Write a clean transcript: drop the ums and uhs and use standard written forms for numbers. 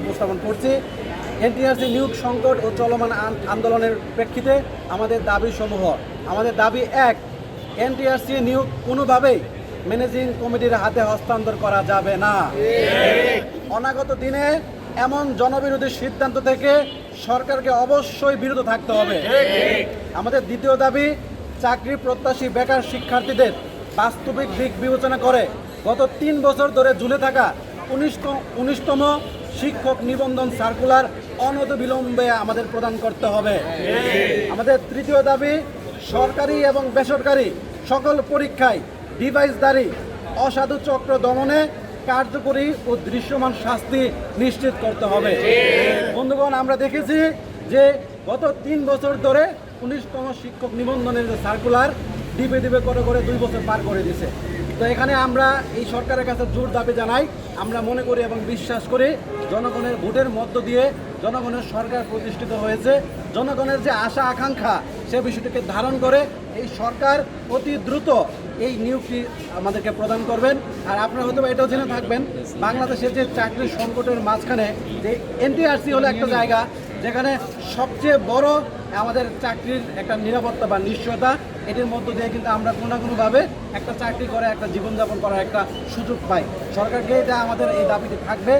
উপস্থাপন করছি। এনটিআরসি নিয়োগ সংকট ও চলমান আন্দোলনের প্রেক্ষিতে আমাদের দাবিসমূহ, আমাদের দাবি এক, এনটিআরসি নিয়োগ কোনোভাবেই ম্যানেজিং কমিটির হাতে হস্তান্তর করা যাবে না। অনাগত দিনে এমন জনবিরোধী সিদ্ধান্ত থেকে সরকারকে অবশ্যই বিরত থাকতে হবে। আমাদের দ্বিতীয় দাবি, চাকরি প্রত্যাশী বেকার শিক্ষার্থীদের বাস্তবিক দিক বিবেচনা করে গত 3 বছর ধরে ঝুলে থাকা 19তম শিক্ষক নিবন্ধন সার্কুলার অনতিবিলম্বে আমাদের প্রদান করতে হবে। আমাদের তৃতীয় দাবি, সরকারি এবং বেসরকারি সকল পরীক্ষায় ডিভাইসধারী অসাধু চক্র দমনে কার্যকরী ও দৃশ্যমান শাস্তি নিশ্চিত করতে হবে। বন্ধুগণ, আমরা দেখেছি যে গত 3 বছর ধরে 19তম শিক্ষক নিবন্ধনের যে সার্কুলার ডিবে করে 2 বছর পার করে দিয়েছে। তো এখানে আমরা এই সরকারের কাছে জোর দাবি জানাই। আমরা মনে করি এবং বিশ্বাস করি জনগণের ভোটের মধ্য দিয়ে জনগণের সরকার প্রতিষ্ঠিত হয়েছে। জনগণের যে আশা আকাঙ্ক্ষা সে বিষয়টিকে ধারণ করে এই সরকার অতি দ্রুত এই নিয়োগটি আমাদেরকে প্রদান করবেন। আর আপনারা হয়তো এটাও জেনে থাকবেন, বাংলাদেশের যে চাকরির সংকটের মাঝখানে যে এনটিআরসি হলো একটা জায়গা যেখানে সবচেয়ে বড় আমাদের চাকরির একটা নিরাপত্তা বা নিশ্চয়তা, এটির মধ্য দিয়ে কিন্তু আমরা কোনো না কোনোভাবে একটা চাকরি করে একটা জীবনযাপন করার একটা সুযোগ পাই। সরকারকে এটা আমাদের এই দাবিটি থাকবে।